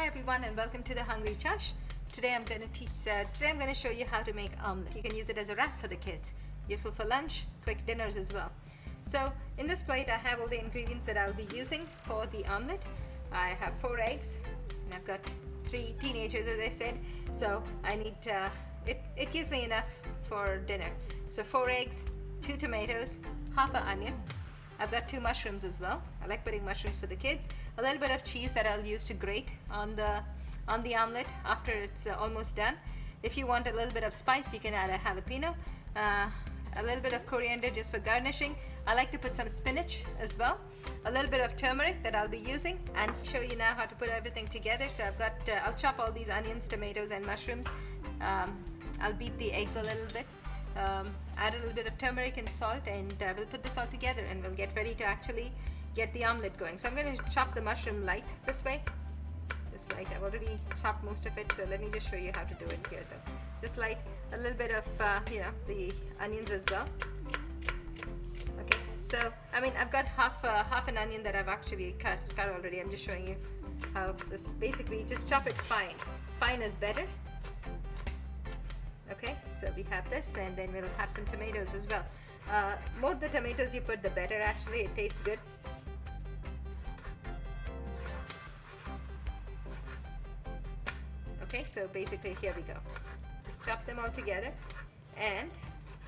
Hi everyone and welcome to the Hungry Chush. Today I'm going to show you how to make omelette. You can use it as a wrap for the kids. Useful for lunch, quick dinners as well. So in this plate I have all the ingredients that I'll be using for the omelette. I have 4 eggs and I've got 3 teenagers as I said. So I need, it gives me enough for dinner. So 4 eggs, 2 tomatoes, half an onion. I've got 2 mushrooms as well. I like putting mushrooms for the kids. A little bit of cheese that I'll use to grate on the omelette after it's almost done. If you want a little bit of spice, you can add a jalapeno. A little bit of coriander just for garnishing. I like to put some spinach as well. A little bit of turmeric that I'll be using, and show you now how to put everything together. So I've got, I'll chop all these onions, tomatoes, and mushrooms. I'll beat the eggs a little bit. Add a little bit of turmeric and salt, and we'll put this all together and we'll get ready to actually get the omelette going. So I'm going to chop the mushroom light this way. Just light. I've already chopped most of it, so let me just show you how to do it here though. Just light a little bit of the onions as well. Okay, so I mean I've got half an onion that I've actually cut already. I'm just showing you how this, basically just chop it fine. Fine is better. Okay, so we have this, and then we'll have some tomatoes as well. More the tomatoes you put, the better actually. It tastes good. Okay, so basically here we go. Just chop them all together, and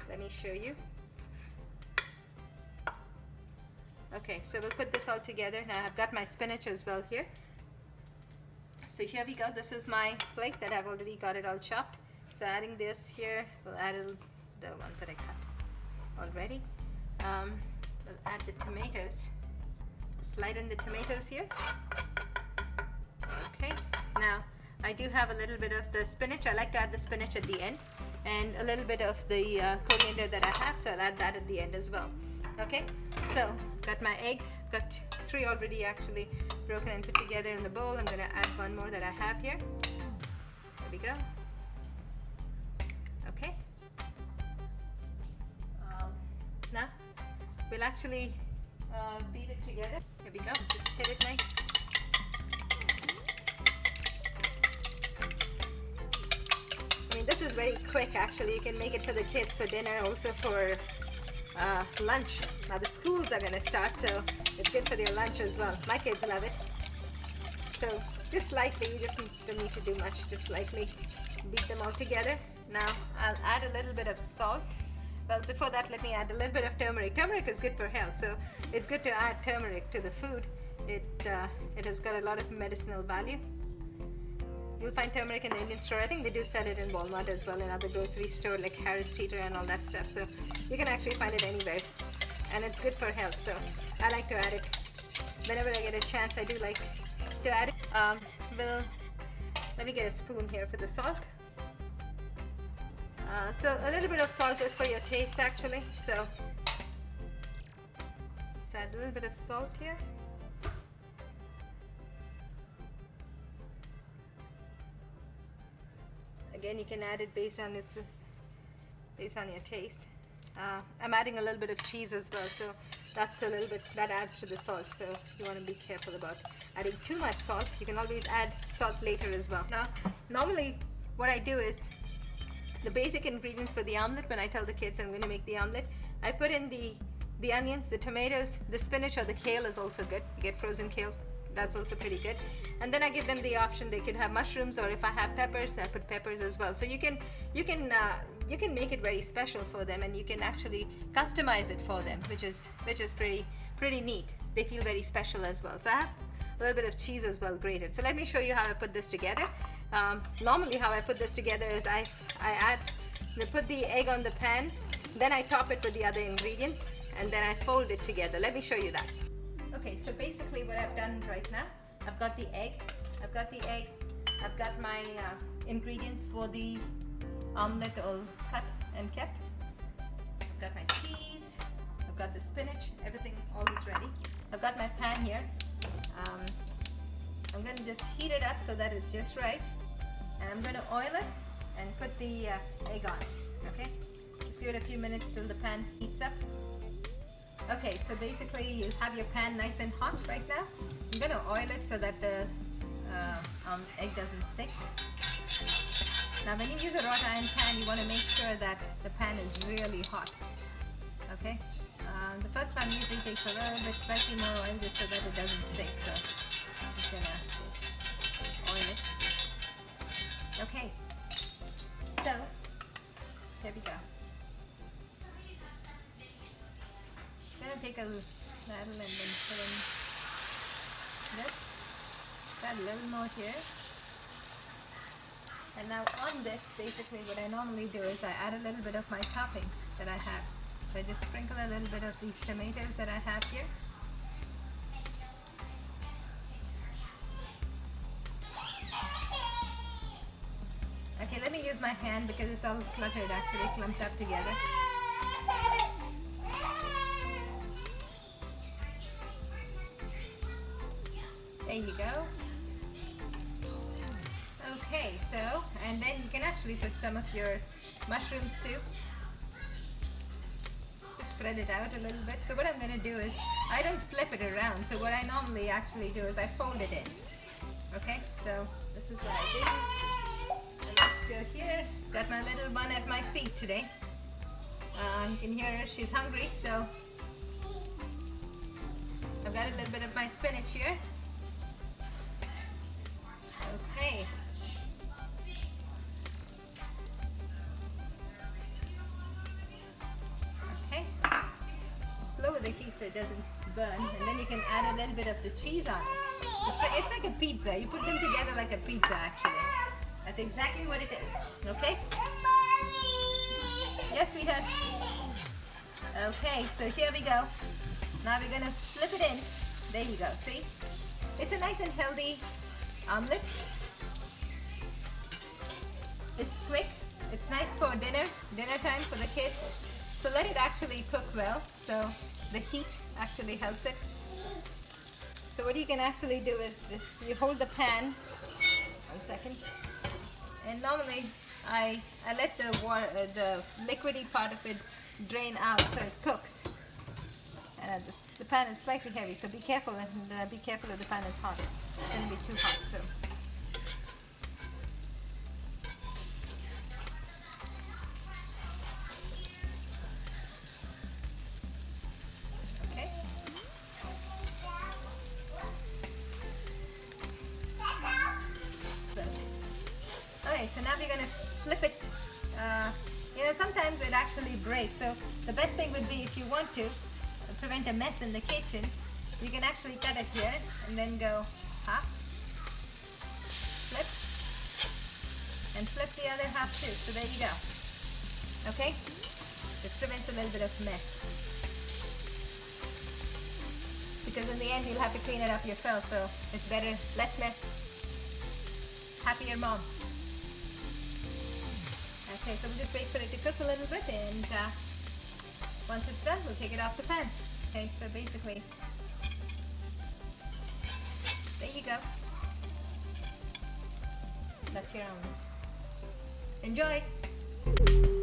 let me show you. Okay, so we'll put this all together. Now I've got my spinach as well here. So here we go. This is my plate that I've already got it all chopped. So adding this here, we'll add the one that I cut already. We'll add the tomatoes. Slide in the tomatoes here. Okay, now I do have a little bit of the spinach. I like to add the spinach at the end, and a little bit of the coriander that I have, so I'll add that at the end as well. Okay, so got my egg, got 3 already actually broken and put together in the bowl. I'm gonna add 1 more that I have here. There we go. Okay. Now we'll actually beat it together. Here we go. Just hit it nice. I mean, this is very quick actually. You can make it for the kids for dinner, also for lunch. Now the schools are gonna start, so it's good for their lunch as well. My kids love it. So just lightly, you just don't need to do much. Just lightly beat them all together. Now I'll add a little bit of salt. Well, before that, let me add a little bit of turmeric. Turmeric is good for health, so it's good to add turmeric to the food. It has got a lot of medicinal value. You'll find turmeric in the Indian store. I think they do sell it in Walmart as well, in other grocery stores like Harris Teeter and all that stuff. So you can actually find it anywhere, and it's good for health. So I like to add it whenever I get a chance. I do like to add it. Let me get a spoon here for the salt. So a little bit of salt is for your taste actually. So let's add a little bit of salt here. Again, you can add it based on your taste. I'm adding a little bit of cheese as well, so that's a little bit that adds to the salt. So you want to be careful about adding too much salt. You can always add salt later as well. Now, normally what I do is the basic ingredients for the omelette. When I tell the kids I'm going to make the omelette, I put in the onions, the tomatoes, the spinach, or the kale is also good. You get frozen kale. That's also pretty good. And then I give them the option. They could have mushrooms, or if I have peppers, I put peppers as well. So you can make it very special for them, and you can actually customize it for them, which is pretty neat. They feel very special as well. So I have a little bit of cheese as well grated. So let me show you how I put this together. Normally how I put this together is I put the egg on the pan, then I top it with the other ingredients, and then I fold it together. Let me show you that. Okay, so basically what I've done right now, I've got the egg, I've got my ingredients for the omelette all cut and kept. I've got my cheese, I've got the spinach, everything all is ready. I've got my pan here. I'm going to just heat it up so that it's just right, and I'm going to oil it and put the egg on. Okay, just give it a few minutes till the pan heats up. Okay, so basically you have your pan nice and hot right now. I'm going to oil it so that the egg doesn't stick. Now when you use a wrought iron pan, you want to make sure that the pan is really hot. Okay? The first one usually takes a little bit slightly more oil just so that it doesn't stick. So I'm just gonna oil it. Okay. So there we go. I'm gonna take a ladle and then put in this. Add a little more here. And now on this, basically what I normally do is I add a little bit of my toppings that I have. So I just sprinkle a little bit of these tomatoes that I have here. Okay, let me use my hand because it's all cluttered, actually clumped up together. There you go. Okay, so, and then you can actually put some of your mushrooms too. Just spread it out a little bit. So what I'm going to do is, I don't flip it around. So what I normally actually do is I fold it in. Okay, so this is what I do. And let's go here. Got my little one at my feet today. You can hear her, she's hungry, so I've got a little bit of my spinach here. Okay. Okay. Slow the heat so it doesn't burn, and then you can add a little bit of the cheese on it. It's like a pizza. You put them together like a pizza, actually. That's exactly what it is. Okay? Yes, we have. Okay, so here we go. Now we're gonna flip it in. There you go. See? It's a nice and healthy omelette. It's quick. It's nice for dinner time for the kids. So let it actually cook well. So the heat actually helps it. So what you can actually do is you hold the pan. 1 second. And normally I let the water, the liquidy part of it drain out so it cooks. And the pan is slightly heavy, so be careful, and be careful if the pan is hot. It's going to be too hot. So. Okay. Okay, so now we're going to flip it. Sometimes it actually breaks. So the best thing would be, if you want to prevent a mess in the kitchen, you can actually cut it here and then go half, flip, and flip the other half too. So there you go. Okay? It prevents a little bit of mess. Because in the end you'll have to clean it up yourself, so it's better, less mess, happier mom. Okay, so we'll just wait for it to cook a little bit, and once it's done, we'll take it off the pan. Okay, so basically, there you go. That's your omelette. Enjoy!